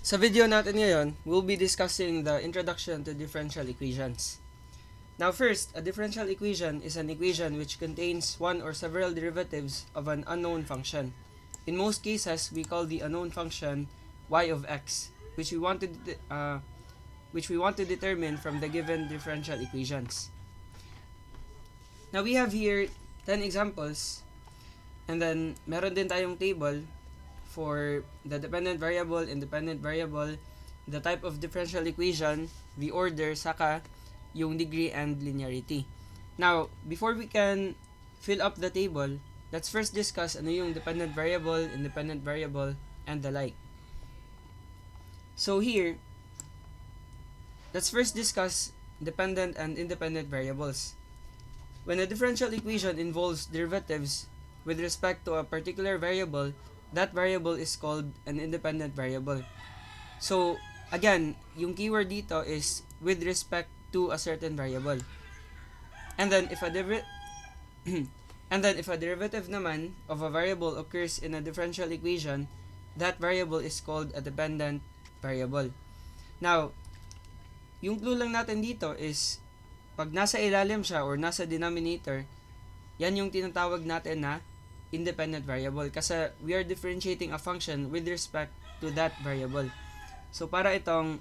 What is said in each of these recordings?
Sa video natin ngayon, we'll be discussing the introduction to differential equations. Now first, a differential equation is an equation which contains one or several derivatives of an unknown function. In most cases, we call the unknown function y of x, which we want to determine from the given differential equations. Now we have here 10 examples, and then meron din tayong table for the dependent variable, independent variable, the type of differential equation, the order, saka yung degree and linearity. Now, before we can fill up the table, let's first discuss ano yung dependent variable, independent variable, and the like. So here, let's first discuss dependent and independent variables. When a differential equation involves derivatives with respect to a particular variable, that variable is called an independent variable. So, again, yung keyword dito is with respect to a certain variable. And then if a derivative naman of a variable occurs in a differential equation, that variable is called a dependent variable. Now, yung clue lang natin dito is pag nasa ilalim siya or nasa denominator, yan yung tinatawag natin na independent variable kasi we are differentiating a function with respect to that variable. So para itong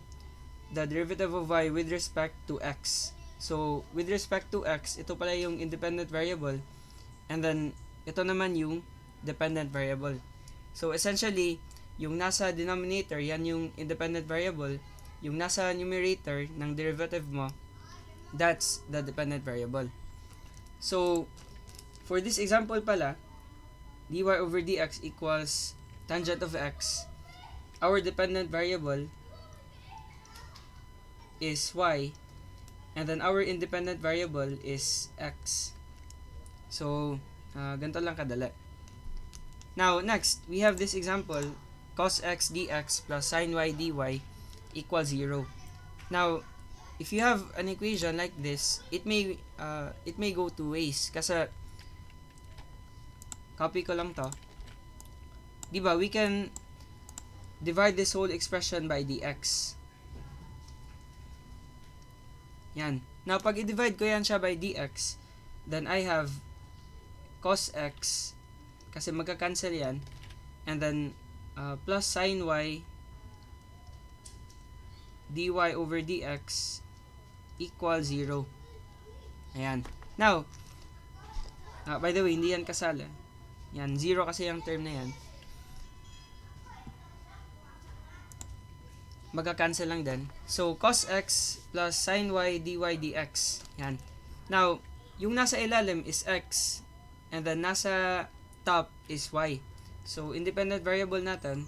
the derivative of y with respect to x. So with respect to x, ito pala yung independent variable, and then ito naman yung dependent variable. So essentially, yung nasa denominator, yan yung independent variable. Yung nasa numerator ng derivative mo, that's the dependent variable. So for this example pala, dy over dx equals tangent of x. Our dependent variable is y, and then our independent variable is x. So, ganito lang kadali. Now, next, we have this example, cos x dx plus sin y dy equals 0. Now, if you have an equation like this, it may go two ways. Kasi copy ko lang to. Diba, we can divide this whole expression by dx. Yan. Now, pag i-divide ko yan siya by dx, then I have cos x, kasi magka-cancel yan, and then plus sin y dy over dx equals 0. Ayan. Now, by the way, hindi yan kasali. Yan, 0 kasi yung term na yan. Magka-cancel lang din. So, cos x plus sin y dy dx. Yan. Now, yung nasa ilalim is x, and then nasa top is y. So, independent variable natin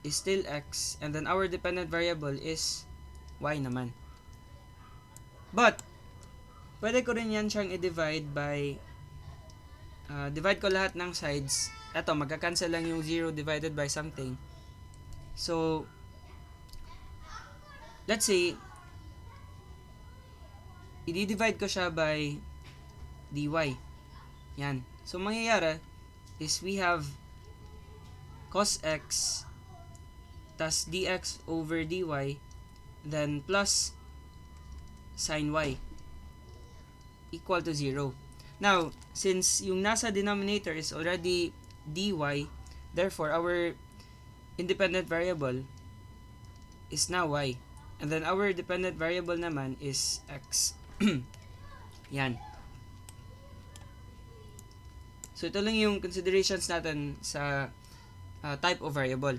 is still x, and then our dependent variable is y naman. But, pwede ko rin yan siyang i-divide by divide ko lahat ng sides. Eto, magka-cancel lang yung 0 divided by something. So, let's say, i-divide ko siya by dy. Yan. So, mangyayari is we have cos x tas dx over dy, then plus sin y equal to 0. Now, since yung nasa denominator is already dy, therefore our independent variable is now y. And then our dependent variable naman is x. Yan. So, ito lang yung considerations natin sa type of variable.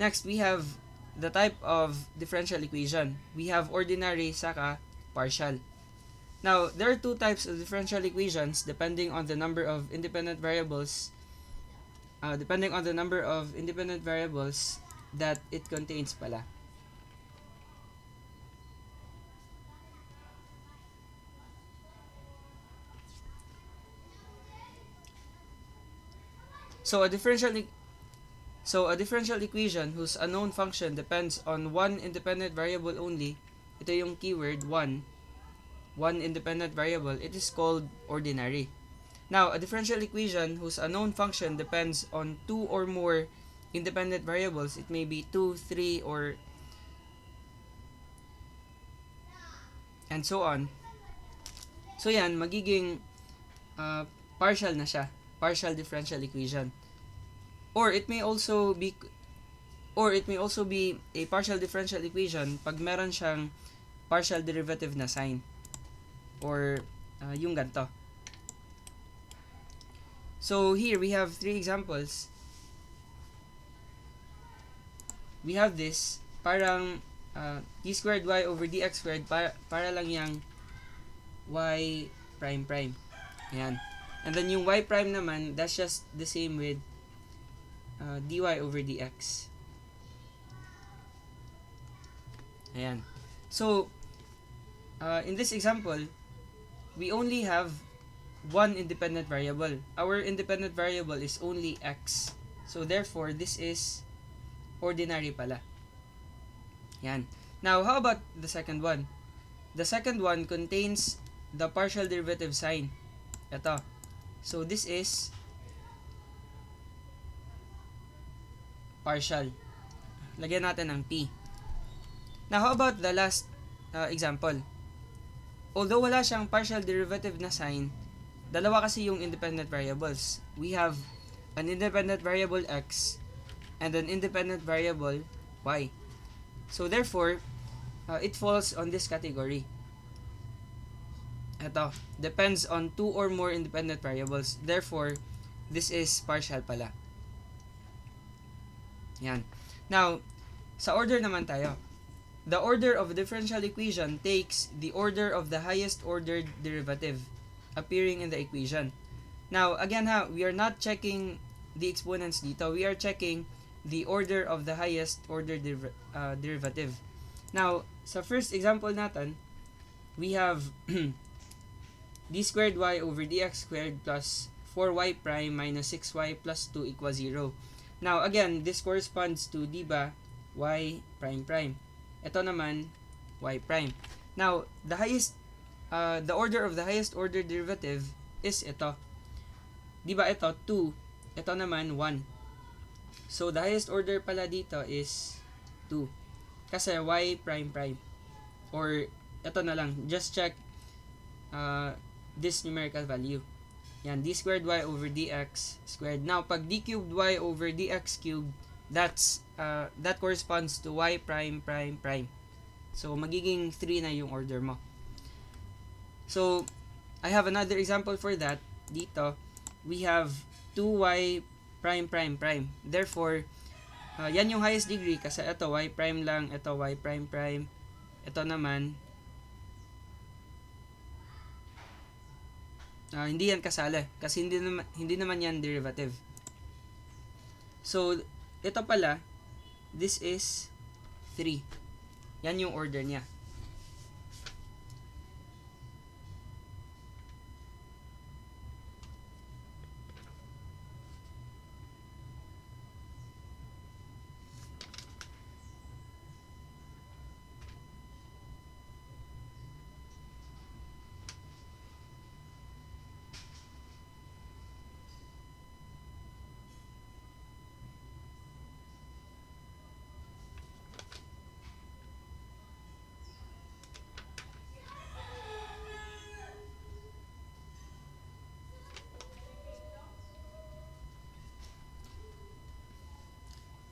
Next, we have the type of differential equation. We have ordinary saka partial. Now, there are two types of differential equations depending on the number of independent variables that it contains pala. So a differential equation whose unknown function depends on one independent variable only, ito yung keyword one independent variable, it is called ordinary. Now, a differential equation whose unknown function depends on two or more independent variables. It may be 2, 3, or and so on. So yan, magiging uh, partial na siya. Partial differential equation. Or it may also be a partial differential equation pag meron siyang partial derivative na sign. Or yung ganito. So here we have 3 examples. We have this, parang d squared y over dx squared, para lang yung y prime prime. Ayan. And then yung y prime naman, that's just the same with dy over dx. Ayan. So, in this example, we only have one independent variable. Our independent variable is only x. So, therefore, this is ordinary pala. Yan. Now, how about the second one? The second one contains the partial derivative sign. Ito. So, this is partial. Lagyan natin ng p. Now, how about the last example? Although wala siyang partial derivative na sign, dalawa kasi yung independent variables. We have an independent variable x and an independent variable y. So, therefore, it falls on this category. Ito, depends on 2 or more independent variables. Therefore, this is partial pala. Yan. Now, sa order naman tayo. The order of a differential equation takes the order of the highest ordered derivative appearing in the equation. Now, again we are not checking the exponents dito. We are checking the order of the highest ordered derivative. Now, sa first example natin, we have d squared y over dx squared plus 4y prime minus 6y plus 2 equals 0. Now, again, this corresponds to, diba, y prime prime. Ito naman, y prime. Now, the order of the highest order derivative is ito. Diba ito, 2. Ito naman, 1. So, the highest order pala dito is 2. Kasi y prime prime. Or, ito na lang, just check this numerical value. Yan, d squared y over dx squared. Now, pag d cubed y over dx cubed, that corresponds to y prime prime prime. So, magiging 3 na yung order mo. So, I have another example for that. Dito, we have 2y prime prime prime. Therefore, yan yung highest degree kasi ito y prime lang, ito y prime prime. Ito naman, hindi yan kasali kasi hindi naman yan derivative. So, ito pala, this is 3. Yan yung order niya.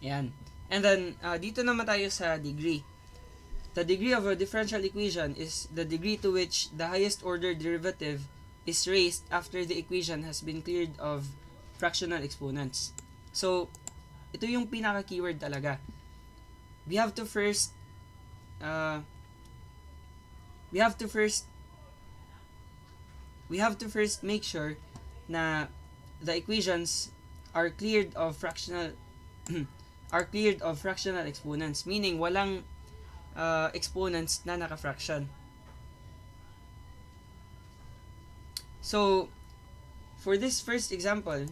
Yan. And then, dito naman tayo sa degree. The degree of a differential equation is the degree to which the highest order derivative is raised after the equation has been cleared of fractional exponents. So, ito yung pinaka-keyword talaga. We have to first make sure na the equations are cleared of fractional exponents, meaning walang exponents na naka-fraction. So, for this first example,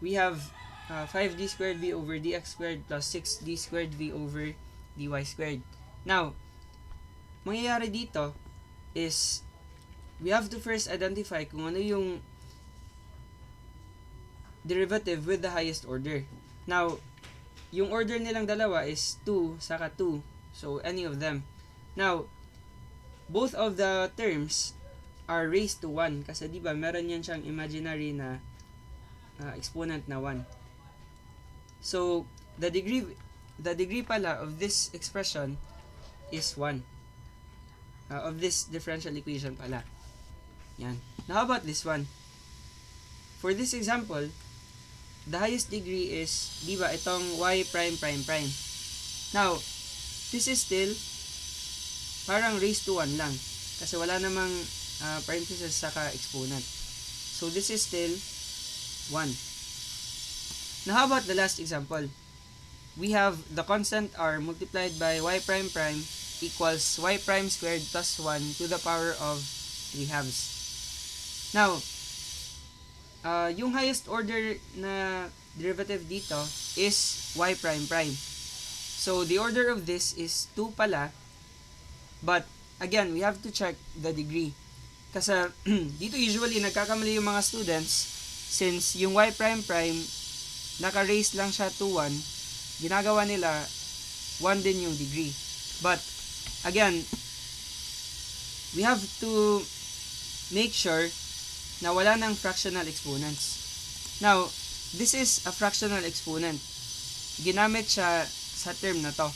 we have 5d squared v over dx squared plus 6d squared v over dy squared. Now, mangyayari dito is we have to first identify kung ano yung derivative with the highest order. Now, yung order nilang dalawa is 2 saka 2. So, any of them. Now, both of the terms are raised to 1 kasi di ba meron yan siyang imaginary na exponent na 1. So, the degree pala of this expression is 1. Of this differential equation pala. Yan. Now, how about this one? For this example, the highest degree is, di ba, itong y prime prime prime. Now, this is still parang raised to 1 lang. Kasi wala namang parenthesis saka exponent. So, this is still 1. Now, how about the last example? We have the constant r multiplied by y prime prime equals y prime squared plus 1 to the power of 3 halves. Now, yung highest order na derivative dito is y prime prime. So, the order of this is 2 pala. But, again, we have to check the degree. Kasi, dito usually nagkakamali yung mga students since yung y prime prime naka-raise lang siya to 1, ginagawa nila 1 din yung degree. But, again, we have to make sure na wala ng fractional exponents. Now, this is a fractional exponent. Ginamit siya sa term na to,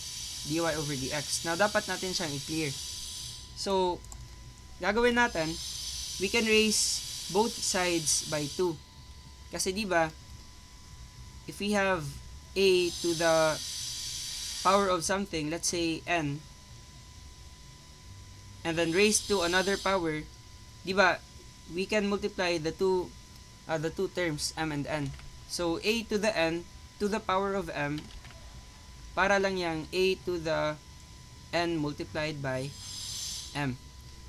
dy over dx. Now, dapat natin siyang i-clear. So, gagawin natin, we can raise both sides by 2. Kasi di ba, if we have a to the power of something, let's say n, and then raised to another power, di ba, we can multiply the two terms, m and n. So, a to the n to the power of m, para lang yang a to the n multiplied by m.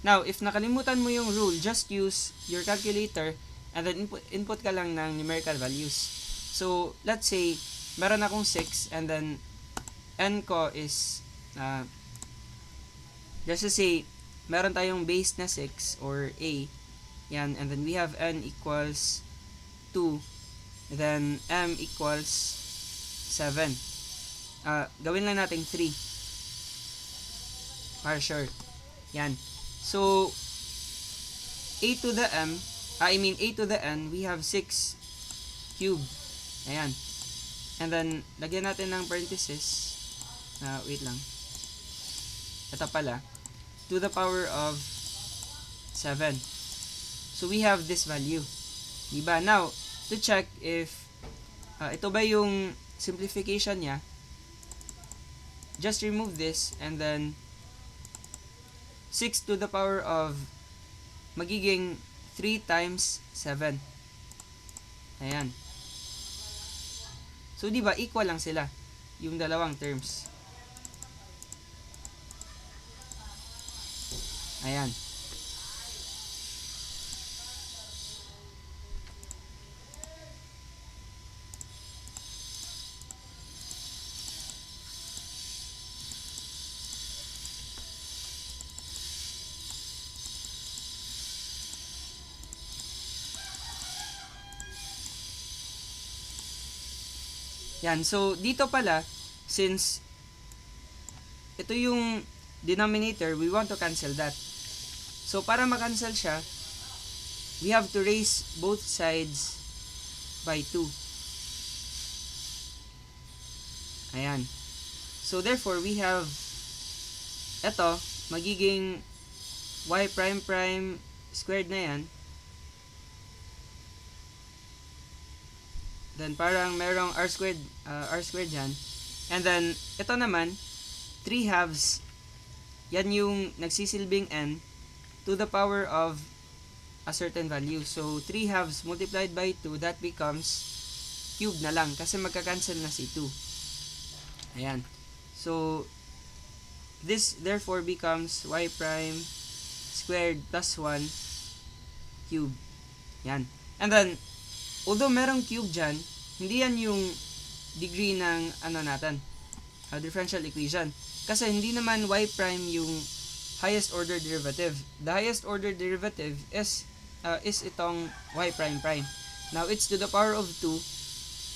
Now, if nakalimutan mo yung rule, just use your calculator and then input ka lang ng numerical values. So, let's say, meron akong 6 and then n ko is, just to say, meron tayong base na 6 or a. Yan, and then we have n equals 2. Then m equals 7. Gawin lang natin 3. Para sure. Yan. So, a to the m, a to the n, we have 6 cubed. Ayan. And then, lagyan natin ng parenthesis. Wait lang. Ito pala. To the power of 7. So, we have this value. Diba? Now, to check if ito ba yung simplification niya, just remove this and then 6 to the power of magiging 3 times 7. Ayan. So, di ba, equal lang sila yung dalawang terms. Ayan. Yan. So, dito pala, since ito yung denominator, we want to cancel that. So, para ma-cancel siya, we have to raise both sides by 2. Ayan. So, therefore, we have ito, magiging y prime prime squared na yan. Then, parang merong r squared dyan. And then, ito naman, 3 halves, yan yung nagsisilbing n to the power of a certain value. So, 3 halves multiplied by 2, that becomes cube na lang kasi magka-cancel na si 2. Ayan. So, this therefore becomes y prime squared plus 1 cube. Yan. And then, although merong cube dyan, hindi yan yung degree ng differential equation. Kasi hindi naman y prime yung highest order derivative. The highest order derivative is itong y prime prime. Now, it's to the power of 2.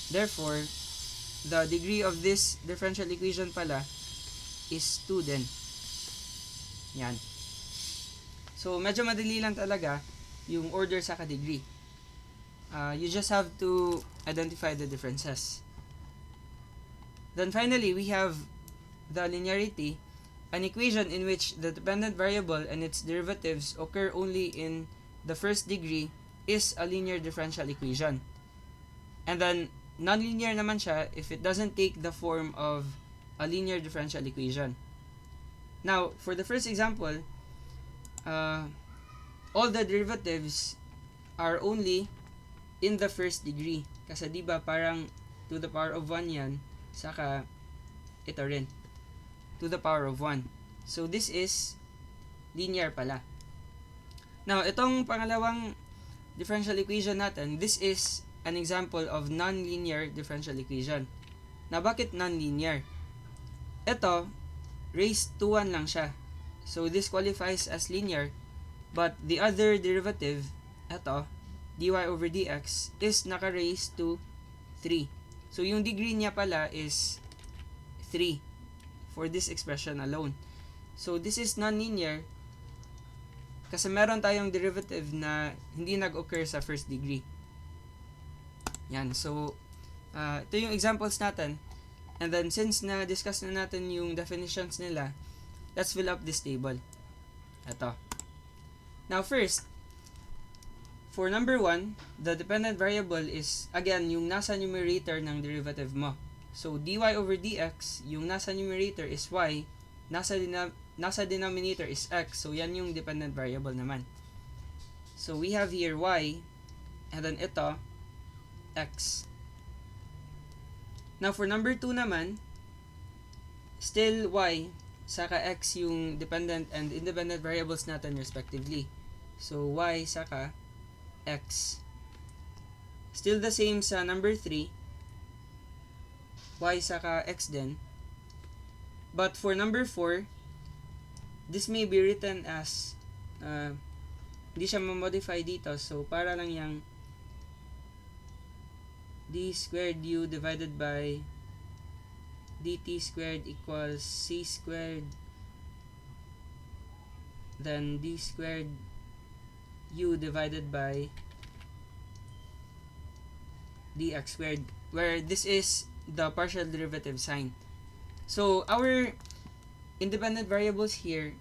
Therefore, the degree of this differential equation pala is 2 din. Yan. So, medyo madali lang talaga yung order sa degree. You just have to identify the differences. Then finally, we have the linearity, an equation in which the dependent variable and its derivatives occur only in the first degree is a linear differential equation. And then, nonlinear naman siya if it doesn't take the form of a linear differential equation. Now, for the first example, all the derivatives are only in the first degree. Kasi diba parang to the power of 1 yan, saka ito rin, to the power of 1. So, this is linear pala. Now, itong pangalawang differential equation natin, this is an example of non-linear differential equation. Na bakit non-linear? Ito, raised to 1 lang siya. So, this qualifies as linear. But the other derivative, ito, dy over dx, is naka-raised to 3. So, yung degree niya pala is 3 for this expression alone. So, this is non-linear kasi meron tayong derivative na hindi nag-occur sa first degree. Yan. So, ito yung examples natin. And then, since na-discuss na natin yung definitions nila, let's fill up this table. Ito. Now, first, for number 1, the dependent variable is, again, yung nasa numerator ng derivative mo. So, dy over dx, yung nasa numerator is y, nasa denominator is x. So, yan yung dependent variable naman. So, we have here y, and then ito, x. Now, for number 2 naman, still y, saka x yung dependent and independent variables natin respectively. So, y saka x. Still the same sa number 3, y saka x din. But for number 4, this may be written as, hindi siya ma-modify dito. So, para lang yung d squared u divided by dt squared equals c squared, then d squared u divided by dx squared, where this is the partial derivative sign. So, our independent variables here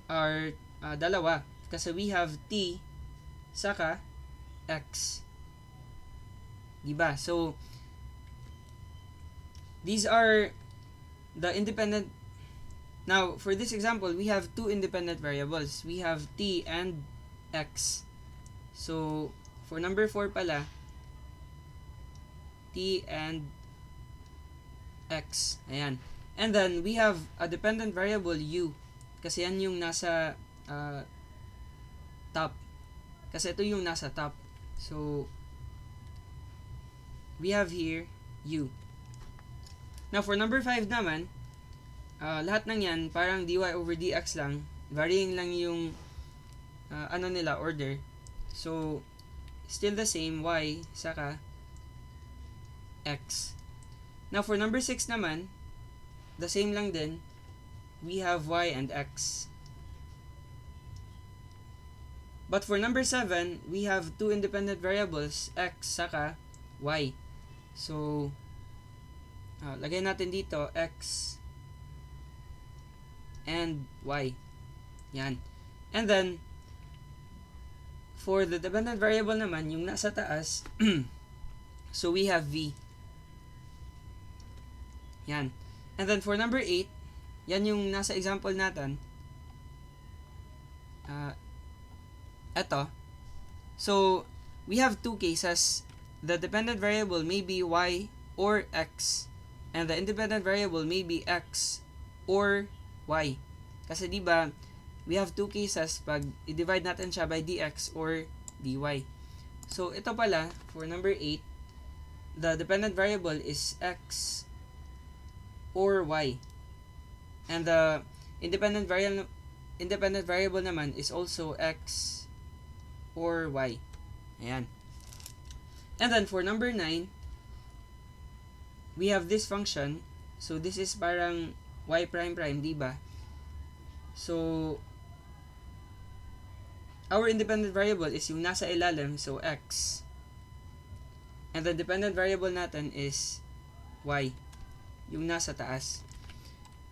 are dalawa. Kasi we have t saka x. Diba? So, these are the independent. Now, for this example, we have two independent variables. We have t and x. So, for number 4 pala, t and x. Ayan. And then, we have a dependent variable u. Kasi yan yung nasa top. Kasi ito yung nasa top. So, we have here u. Now, for number 5 naman, lahat ng yan, parang dy over dx lang. Varying lang yung order. So, still the same, y saka x. Now, for number 6 naman, the same lang din. We have y and x. But for number 7, we have two independent variables, x saka y. So, lagay natin dito, x and y. Yan. And then, for the dependent variable naman, yung nasa taas, so we have v. Yan. And then for number 8, yan yung nasa example natin. Eto. So, we have two cases. The dependent variable may be y or x. And the independent variable may be x or y. Kasi diba, we have two cases pag i-divide natin siya by dx or dy. So, ito pala, for number 8, the dependent variable is x or y. And the independent variable naman is also x or y. Ayan. And then, for number 9, we have this function. So, this is parang y prime prime, diba? So, our independent variable is yung nasa ilalim, so x. And the dependent variable natin is y, yung nasa taas.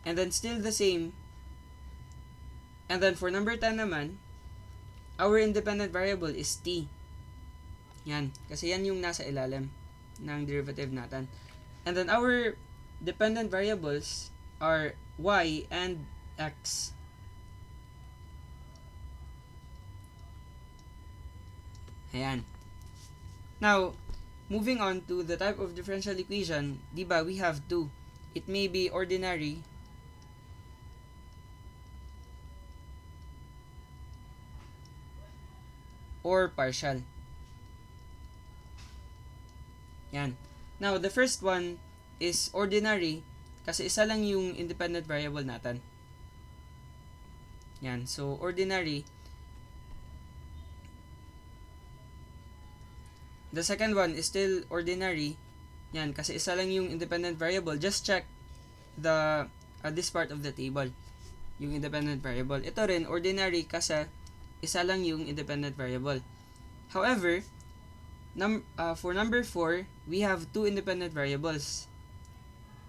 And then still the same. And then for number 10 naman, our independent variable is t. Yan, kasi yan yung nasa ilalim ng derivative natin. And then our dependent variables are y and x. Ayan. Now, moving on to the type of differential equation, diba, we have two. It may be ordinary or partial. Yan. Now, the first one is ordinary kasi isa lang yung independent variable natin. Yan. So, ordinary. The second one is still ordinary. Yan. Kasi isa lang yung independent variable. Just check the this part of the table. Yung independent variable. Ito rin, ordinary kasi isa lang yung independent variable. However, for number 4, we have two independent variables,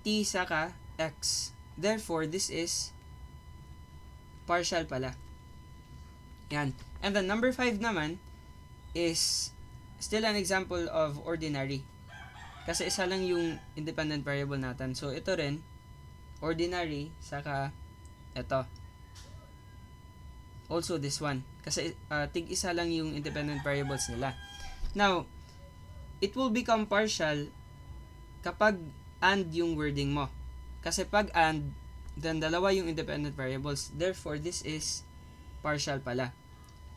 t saka x. Therefore, this is partial pala. Yan. And then number 5 naman is still an example of ordinary. Kasi isa lang yung independent variable natin. So, ito rin, ordinary, saka ito. Also this one. Kasi tig-isa lang yung independent variables nila. Now, it will become partial kapag and yung wording mo. Kasi pag and, then dalawa yung independent variables. Therefore, this is partial pala.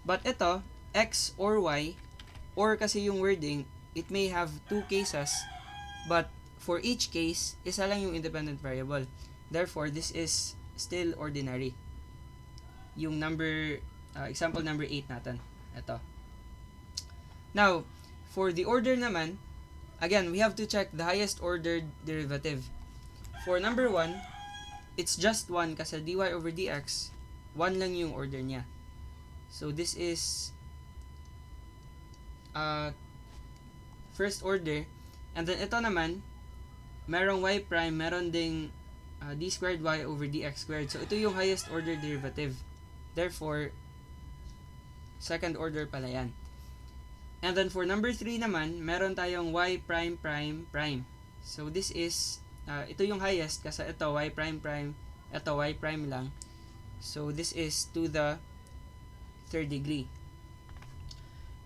But ito, x or y, or kasi yung wording, it may have two cases, but for each case, isa lang yung independent variable. Therefore, this is still ordinary. Yung example number 8 natin. Ito. Now, for the order naman, again, we have to check the highest ordered derivative. For number 1, it's just 1 kasi dy over dx, 1 lang yung order niya. So, this is first order. And then, ito naman, merong y prime, meron ding d squared y over dx squared. So, ito yung highest order derivative. Therefore, second order pala yan. And then, for number 3 naman, meron tayong y prime prime prime. So, this is, ito yung highest kasi ito y prime prime, ito y prime lang. So, this is to the third degree.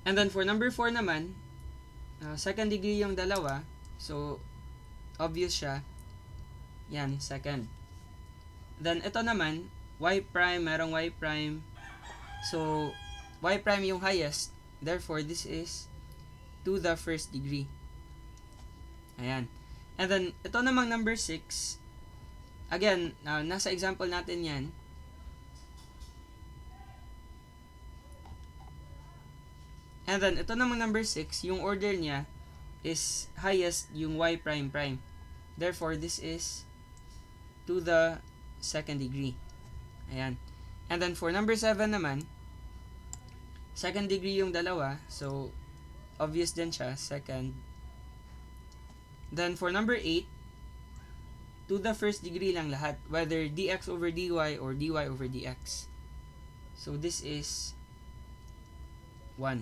And then, for number 4 naman, second degree yung dalawa. So, obvious siya. Yan, second. Then, ito naman, y prime, merong y prime. So, y prime yung highest. Therefore, this is to the first degree. Ayan. And then, ito namang number 6. Again, nasa example natin yan. And then, ito namang number 6, yung order niya is highest yung y prime prime. Therefore, this is to the second degree. Ayan. And then, for number 7 naman, second degree yung dalawa. So, obvious din siya, second. Then, for number 8, to the first degree lang lahat. Whether dx over dy or dy over dx. So, this is 1.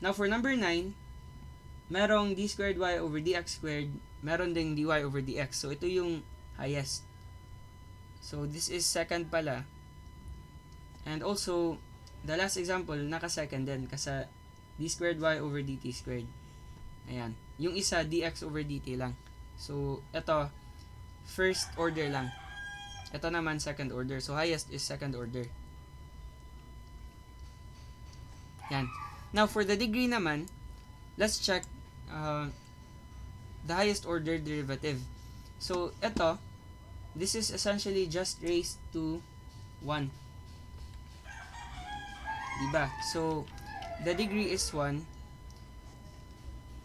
Now, for number 9, merong d squared y over dx squared, meron ding dy over dx. So, ito yung highest. So, this is second pala. And also, the last example, naka-second din kasi d squared y over dt squared. Ayan. Yung isa, dx over dt lang. So, ito, first order lang. Ito naman, second order. So, highest is second order. Yan. Now, for the degree naman, let's check the highest order derivative. So, ito, this is essentially just raised to 1. Diba? So, the degree is 1.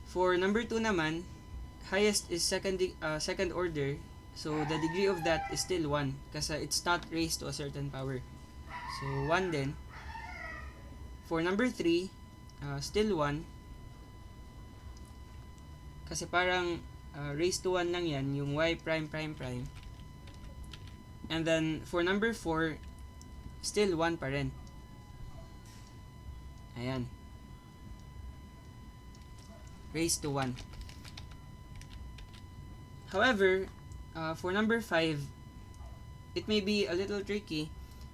For number 2 naman, highest is second order, so the degree of that is still 1 kasi it's not raised to a certain power. So 1 din. For number 3, still 1 kasi parang raised to 1 lang yan, yung y prime prime prime. And then for number 4, still 1 pa rin. Ayan. Raised to 1. However, for number 5, it may be a little tricky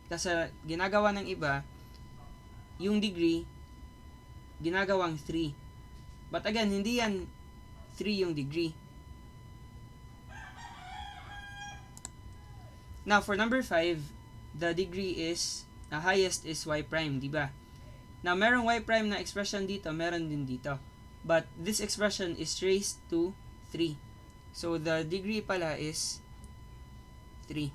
kasi ginagawa ng iba, yung degree, ginagawang 3. But again, hindi yan 3 yung degree. Now, for number 5, the degree is, highest is y prime, di ba? Now, merong y prime na expression dito, meron din dito. But this expression is raised to 3. So, the degree pala is 3.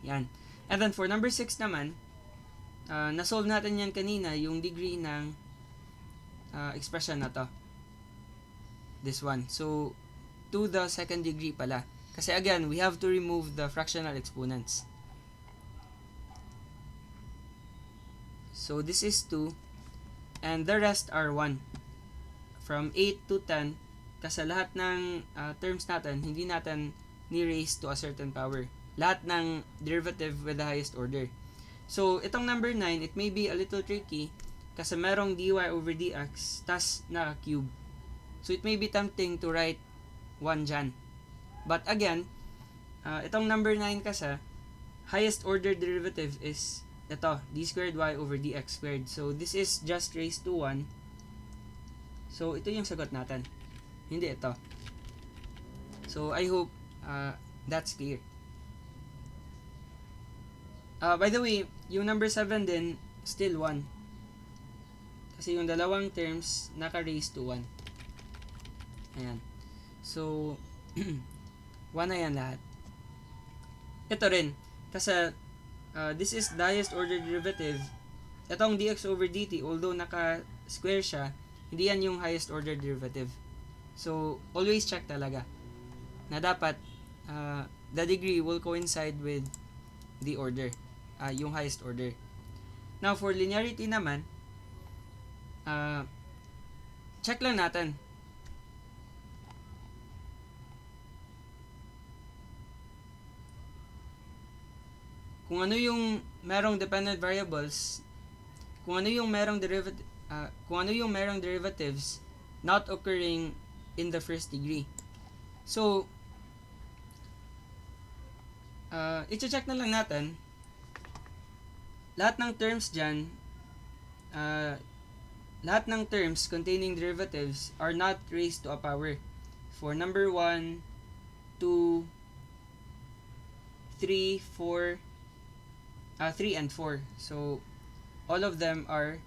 Yan. And then, for number 6 naman, na-solve natin yan kanina, yung degree ng expression na to. This one. So, to the second degree pala. Kasi again, we have to remove the fractional exponents. So, this is 2. And the rest are 1. From 8 to 10, kasi lahat ng terms natin, hindi natin ni-raise to a certain power. Lahat ng derivative with the highest order. So, itong number 9, it may be a little tricky kasi merong dy over dx, tas naka-cube. So, it may be tempting to write 1 dyan. But again, itong number 9 kasi, highest order derivative is ito, d squared y over dx squared. So, this is just raised to 1. So, ito yung sagot natin. Hindi ito. So, I hope that's clear. By the way, yung number 7 din, still 1. Kasi yung dalawang terms, naka-raise to 1. Ayan. So, 1 na yan lahat. Ito rin. Kasi, this is the highest order derivative. Itong dx over dt, although naka-square siya, hindi yan yung highest order derivative. So, always check talaga na dapat the degree will coincide with the order, yung highest order. Now, for linearity naman, check lang natin. Kung ano yung merong dependent variables, kung ano yung merong derivatives not occurring in the first degree. So, i-check na lang natin lahat ng terms dyan, lahat ng terms containing derivatives are not raised to a power. For number 1, 2, 3, 4, 3 and 4. So, all of them are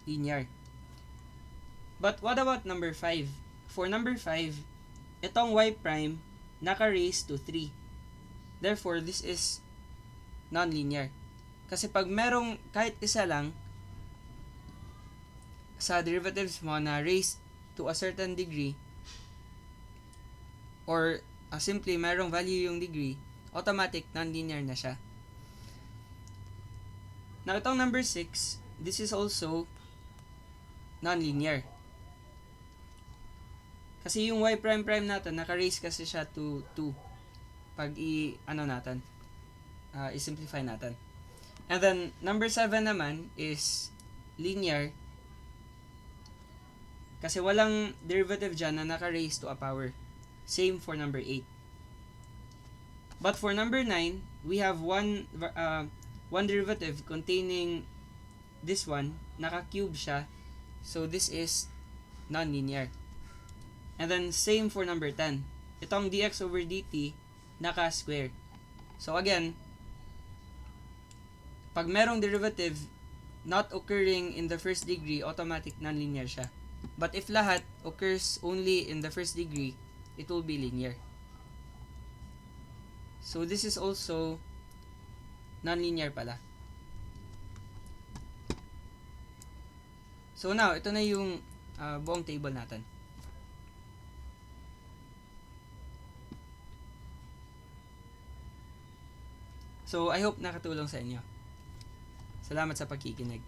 linear. But what about number 5? For number 5, itong y prime naka-raise to 3. Therefore, this is non-linear. Kasi pag merong kahit isa lang sa derivatives mo na raised to a certain degree, or simply merong value yung degree, automatic non-linear na siya. Now, itong number 6, this is also non-linear. Kasi yung y prime prime natin, naka-raise kasi siya to 2. Pag i-simplify natin. And then, number 7 naman is linear. Kasi walang derivative dyan na naka-raise to a power. Same for number 8. But for number 9, we have one derivative containing this one, naka-cube siya. So, this is non-linear. And then, same for number 10. Itong dx over dt, naka-square. So, again, pag merong derivative not occurring in the first degree, automatic non-linear siya. But if lahat occurs only in the first degree, it will be linear. So, this is also non-linear pala. So, now, ito na yung buong table natin. So, I hope nakatulong sa inyo. Salamat sa pagkikinig.